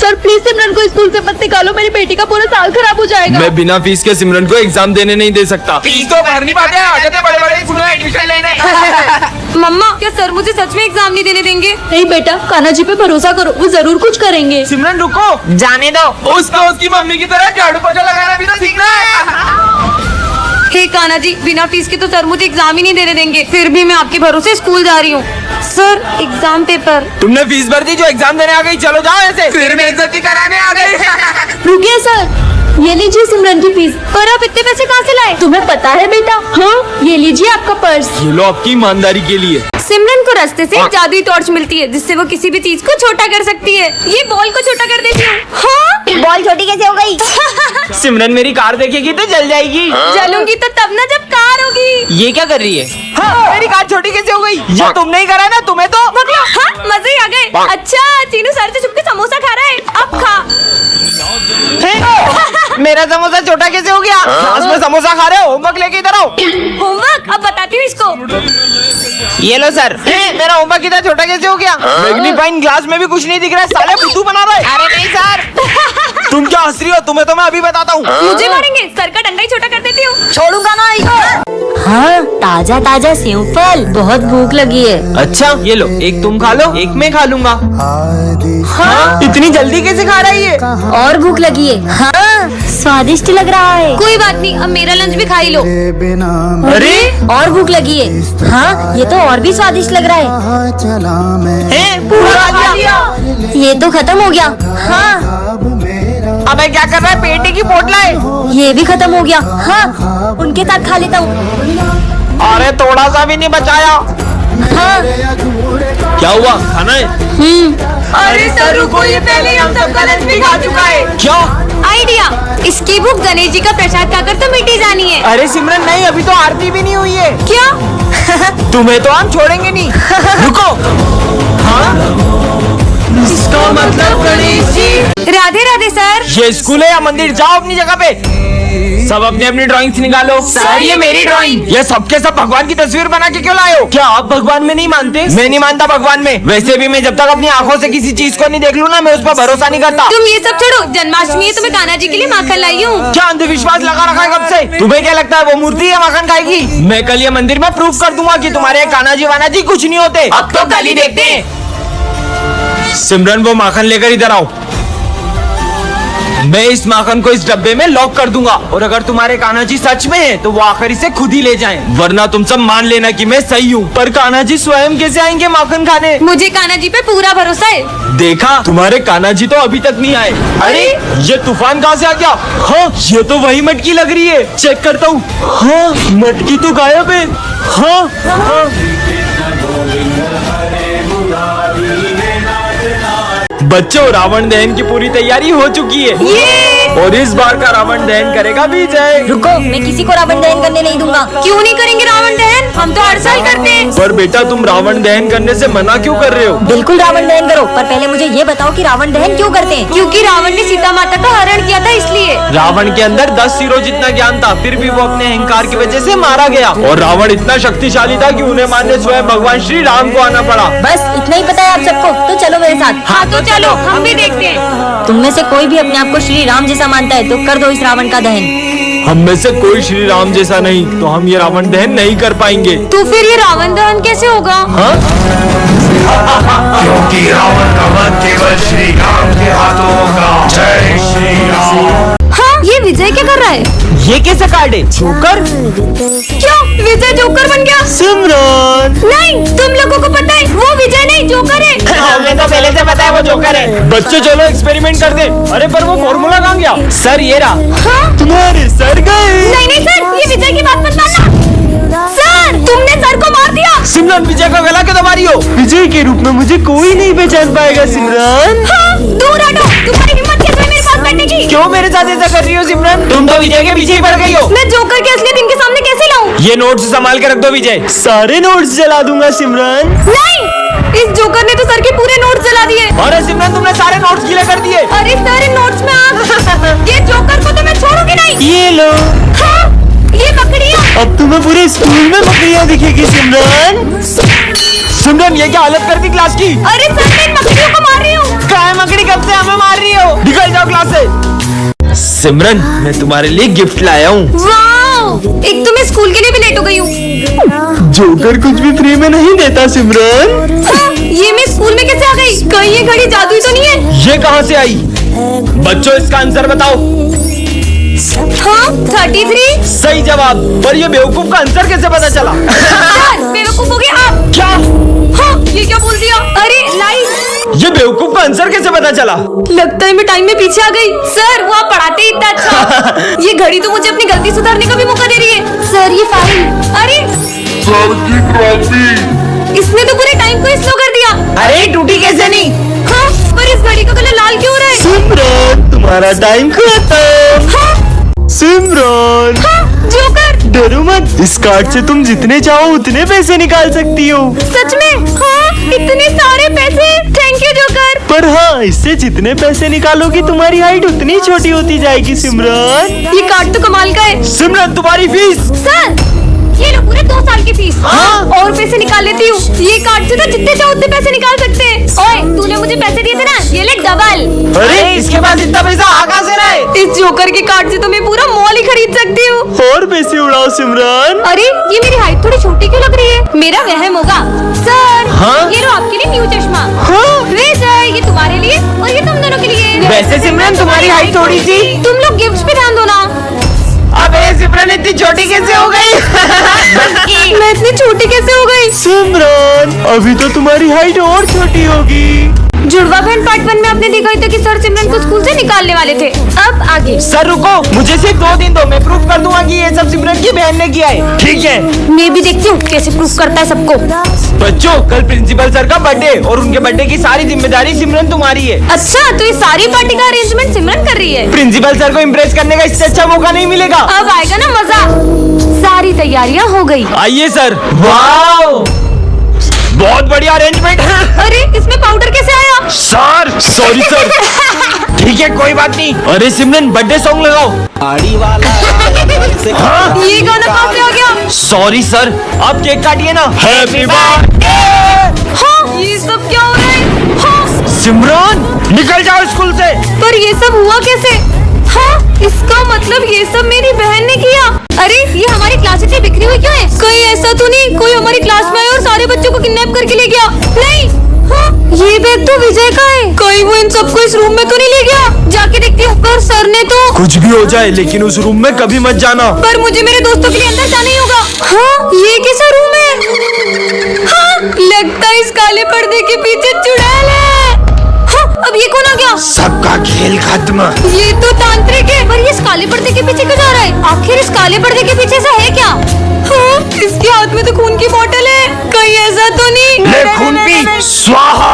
Sir please सिमरन को school से मत निकालो, मेरी बेटी का पूरा साल खराब हो जाएगा। मैं बिना फीस के सिमरन को एग्जाम देने नहीं दे सकता। फीस तो भर नहीं पाते, आ जाते बड़े बड़े स्कूलों में एडमिशन लेने। मम्मा क्या सर मुझे सच में एग्जाम नहीं देने देंगे? नहीं बेटा, कान्हा जी पे भरोसा करो, वो जरूर कुछ करेंगे। सिमरन रुको, जाने दो। उसको उसकी मम्मी की तरह झाड़ू पोछा लगाना भी तो सीखना है। हे कान्हा जी, बिना फीस के तो सर मुझे एग्जाम ही नहीं देने देंगे, फिर भी मैं आपके भरोसे स्कूल जा रही हूँ। Sir exam paper. तुमने फीस भर दी जो एग्जाम देने आ गई, चलो जाओ ऐसे। फिर मैं इज्जत कराने आ गई। रुकिए सर, ये लीजिए सिमरन की फीस। पर आप इतने पैसे कहाँ से लाए? तुम्हें पता है बेटा? हाँ, ये लीजिए आपका पर्स। ये लो आपकी ईमानदारी के लिए। सिमरन को रास्ते से एक जादुई टॉर्च मिलती है जिससे वो किसी भी चीज को छोटा कर सकती है। ये बॉल को छोटा कर देती हूँ। हाँ? बॉल छोटी कैसे हो गई? सिमरन मेरी कार देखेगी तो जल जाएगी। जलूंगी तो तब ना जब कार होगी। ये क्या कर रही है? हाँ, मेरी कार छोटी कैसे हो गई? ये तुमने ही करा ना, तुम्हें तो हाँ, मजे ही आ गए। अच्छा चीनू सर से छुप के समोसा खा रहा है, अब खा। मेरा समोसा छोटा कैसे हो गया? क्लास में समोसा खा रहे हो, होमवर्क लेके इधर आओ। होमवर्क अब बताती हूँ इसको। ये लो सर। मेरा होमवर्क इतना छोटा कैसे हो गया? मैग्नीफाइंग ग्लास में भी कुछ नहीं दिख रहा है, साले बुद्धू बना रहे। अरे नहीं सर। तुम क्या हंस रही हो? तुम्हें तो मैं अभी बताता हूँ। मुझे मारेंगे? सर का डंडा ही छोटा कर देती हूँ। छोड़ूंगा ना। हाँ, ताजा ताजा सेव फल, बहुत भूख लगी है। अच्छा ये लो, एक तुम खा लो, एक मैं खा लूंगा। हाँ? इतनी जल्दी कैसे खा रही है? और भूख लगी है। हाँ, स्वादिष्ट लग रहा है। कोई बात नहीं, अब मेरा लंच भी खा ही लो। अरे और भूख लगी है। हाँ, ये तो और भी स्वादिष्ट लग रहा है। पूरा खा लिया। ये तो खत्म हो गया। हाँ, अबे क्या कर रहा है? पेटे की पोटला है। ये भी खत्म हो गया। हाँ, उनके साथ खा लेता हूँ। अरे थोड़ा सा भी नहीं बचाया। हाँ। क्या हुआ, खाना है? अरे सर रुको, ये पहले ही हम सबका लंच भी खा चुका है। क्या आइडिया, इसकी भूख गणेश जी का प्रसाद खाकर तो मिटी जानी है। अरे सिमरन नहीं, अभी तो आरती भी नहीं हुई है। क्या? तुम्हें तो हम छोड़ेंगे नहीं। रुको। हाँ? इसका मतलब गणेश जी। राधे राधे सर। ये स्कूल है या मंदिर? जाओ अपनी जगह पे। सब अपनी अपनी ड्राइंग्स निकालो। सर ये मेरी ड्राइंग। ये सबके सब भगवान की तस्वीर बना के क्यों लाए हो? क्या आप भगवान में नहीं मानते? मैं नहीं मानता भगवान में। वैसे भी मैं जब तक अपनी आंखों से किसी चीज को नहीं देख लूँ ना, मैं उस पर भरोसा नहीं करता। तुम ये सब छोड़ो, जन्माष्टमी है तो मैं कान्हा जी के लिए माखन लाई हूँ। क्या अंधविश्वास लगा रखा है कब से? तुम्हें क्या लगता है वो मूर्ति है माखन खाएगी? मैं कल ये मंदिर में प्रूफ कर दूंगा कि तुम्हारे कान्हा जी वाना जी कुछ नहीं होते। अब तो कल ही देखते हैं। सिमरन वो माखन लेकर इधर आओ। मैं इस माखन को इस डब्बे में लॉक कर दूंगा, और अगर तुम्हारे कान्हा जी सच में हैं, तो वो आखिर इसे खुद ही ले जाएं, वरना तुम सब मान लेना कि मैं सही हूँ। पर कान्हा जी स्वयं कैसे आएंगे माखन खाने? मुझे कान्हा जी पे पूरा भरोसा है। देखा, तुम्हारे कान्हा जी तो अभी तक नहीं आए। अरे ये तूफान कहाँ से आ गया? हाँ, ये तो वही मटकी लग रही है। चेक करता हूँ। हाँ, मटकी तो गायब है। हाँ, हाँ। बच्चों, रावण दहन की पूरी तैयारी हो चुकी है, और इस बार का रावण दहन करेगा विजय। रुको, मैं किसी को रावण दहन करने नहीं दूंगा। क्यों नहीं करेंगे रावण दहन? हम तो हर साल करते हैं। पर बेटा, तुम रावण दहन करने से मना क्यों कर रहे हो? बिल्कुल रावण दहन करो, पर पहले मुझे ये बताओ कि रावण दहन क्यों करते हैं? क्योंकि रावण ने सीता माता का हरण किया था, इसलिए। रावण के अंदर 10 सिरों जितना ज्ञान था, फिर भी वो अपने अहंकार की वजह से मारा गया। और रावण इतना शक्तिशाली था कि उन्हें मारने स्वयं भगवान श्री राम को आना पड़ा। बस इतना ही पता है आप सबको? तो चलो मेरे साथ। हाँ तो चलो, हम भी देखते हैं। तुम में से कोई भी अपने आप को श्री राम जैसा मानता है तो कर दो इस रावण का दहन। हम में से कोई श्री राम जैसा नहीं, तो हम ये रावण दहन नहीं कर पाएंगे। तो फिर ये रावण दहन कैसे होगा? हाँ? क्योंकि रावण का वध केवल श्री राम के हाथों होगा। जय श्री राम। हाँ, ये विजय क्या कर रहा है? ये कैसा कार्ड है? जोकर? क्यों विजय जोकर बन गया? सिमरन नहीं, तुम लोगों को पता है वो विजय नहीं जोकर है। हमें तो पहले से पता है वो जोकर है। बच्चों चलो एक्सपेरिमेंट कर दे। अरे पर वो फॉर्मूला कहाँ गया? सर ये रहा। हाँ? तुम्हारे सर गए। नहीं नहीं सर, ये विजय की बात मत मानना। सर तुमने सर को मार दिया। सिमरन, विजय का गला क्यों दबा रही हो? विजय के रूप में मुझे कोई नहीं पहचान पाएगा सिमरन। हाँ, दूर हटो, तुम्हारी हिम्मत कैसे है मेरे पास बैठने की? क्यों मेरे साथ ऐसा कर रही हो सिमरन? तुम तो विजय के पीछे ही पड़ गई हो। मैं जोकर के असलियत इनके सामने कैसे लाऊं? ये नोट्स संभाल के रख दो विजय। सारे नोट्स जला दूंगा सिमरन। नहीं, इस जोकर ने तो सर के पूरे नोट्स जला दिए। अरे सिमरन, तुमने सारे नोट्स गीले कर दिए। अरे सारे नोट्स में आग। ये जोकर को तो मैं छोड़ूंगी नहीं। ये लो। हाँ, ये बकरियाँ। अब तुम्हें पूरे स्कूल में बकरियाँ दिखेगी सिमरन। सिमरन, ये क्या हालत कर दी क्लास की? अरे सर, मैं इन बकरियों को मार रही हूँ। काय मकड़ी कब से हमें मार रही हो? निकल जाओ क्लास से। सिमरन, मैं तुम्हारे लिए गिफ्ट लाया हूँ। वाओ! एक तो मैं स्कूल के लिए भी लेट हो गई हूँ। जोकर कुछ भी फ्री में नहीं देता सिमरन। हाँ, ये मैं स्कूल में कैसे आ गई? कहीं ये घड़ी जादुई तो नहीं है? ये कहाँ से आई? बच्चों, इसका आंसर बताओ। हाँ, 33। सही जवाब। पर ये बेवकूफ का आंसर कैसे पता चला? सर, बेवकूफ हो गए आप। क्या? हाँ, ये क्या बोल दिया? अरे लाइट। ये बेवकूफ का आंसर कैसे पता चला? लगता है मैं टाइम में पीछे आ गई। सर, वो आप पढ़ाते ही इतना अच्छा। ये घड़ी तो मुझे अपनी गलती सुधारने का भी मौका दे रही है। सर, ये फाइल। अरे सर की ट्रॉफी। इसने तो पूरे टाइम को स्लो कर दिया। अरे टूटी कैसे नहीं? हाँ, पर इस घड़ी का कलर लाल क्यों हो रहा है? सिमरन, तुम्हारा टाइम खत्म। हाँ, सिमरन, हाँ, जोकर। डरो मत, इस कार्ड से तुम जितने चाहो उतने पैसे निकाल सकती हो। सच में? हाँ, इतने सारे पैसे। Thank you joker. पर हाँ, इससे जितने पैसे निकालोगी तुम्हारी हाइट उतनी छोटी होती जाएगी सिमरन। ये कार्ड तो कमाल का है। सिमरन, तुम्हारी फीस। सर, ये लो पूरे 2 साल की फीस। हाँ? और पैसे निकाल लेती हूँ। ये कार्ड से तो जितने चाहो उतने पैसे निकाल सकते हैं। ओए, तूने मुझे पैसे दिए थे ना, ये ले डबल। अरे इसके पास इतना पैसा आ कहाँ से रहा है? इस जोकर के कार्ड से तो मैं पूरा मॉल ही खरीद सकती हूँ। और पैसे उड़ाओ सिमरन। अरे, ये मेरी हाइट थोड़ी छोटी क्यों लग रही है? मेरा वहम होगा। सर, हाँ? ये लो आपके लिए न्यू चश्मा। हाँ? वे सर, ये तुम्हारे लिए और ये तुम दोनों के लिए। वैसे सिमरन, तुम्हारी हाइट थोड़ी सी। तुम लोग गिफ्ट्स पे ध्यान दो ना। अबे सिमरन, इतनी छोटी कैसे हो गई? मैं इतनी छोटी कैसे हो गई? सिमरन, अभी तो तुम्हारी हाइट और छोटी होगी। जुड़वा बहन पार्ट 1 में आपने देखा ही था कि सर सिमरन को स्कूल से निकालने वाले थे। अब आगे। सर रुको, मुझे सिर्फ 2 दिन दो, मैं प्रूफ कर दूंगा कि ये सब सिमरन की बहन ने किया है। ठीक है मैं भी देखती हूँ कैसे प्रूफ करता है सबको। बच्चों, कल प्रिंसिपल सर का बर्थडे और उनके बर्थडे की सारी जिम्मेदारी सिमरन तुम्हारी है। अच्छा, तो ये सारी पार्टी का अरेंजमेंट सिमरन कर रही है। प्रिंसिपल सर को इम्प्रेस करने का इससे अच्छा मौका नहीं मिलेगा। अब आएगा ना मजा। सारी तैयारियां हो गई। आइए सर। वाओ, बहुत बढ़िया अरेंजमेंट है। अरे, इसमें पाउडर कैसे आया? Sir, sorry sir. ठीक है, कोई बात नहीं। अरे सिमरन, बर्थडे सॉन्ग लगाओ। हाँ? ये गाना कहाँ से आ गया? सॉरी सर, आप केक काटिए ना। Happy birthday. हाँ, ये सब क्या हो रहा है? हाँ, सिमरन, निकल जाओ स्कूल से। पर ये सब हुआ कैसे? हाँ, इसका मतलब ये सब मेरी बहन ने किया। अरे, ये हमारी क्लास इतनी बिखरी हुई क्यों है? कहीं ऐसा तो नहीं कोई हमारी क्लास में आया और सारे बच्चों को किडनैप करके ले गया? नहीं। हाँ, ये बैग तो विजय का है। कहीं वो इन सबको इस रूम में तो नहीं ले गया? जाके देखती हूँ। पर सर ने तो। कुछ भी हो जाए, लेकिन उस रूम में कभी मत जाना। पर मुझे मेरे दोस्तों के लिए अंदर जाना ही होगा। हाँ, ये कैसा रूम है? हाँ, लगता है इस काले पर्दे के पीछे चुड़ैल है। हाँ, अब ये कौन आ गया? सबका खेल खत्म। ये तो तांत्रिक है। पर ये इस काले पर्दे के पीछे क्यों जा रहा है? आखिर इस काले पर्दे के पीछे ऐसा है क्या? हाँ, इसके हाथ में तो खून की बोतल है। कहीं ऐसा तो नहीं? ले खून पी, स्वाहा।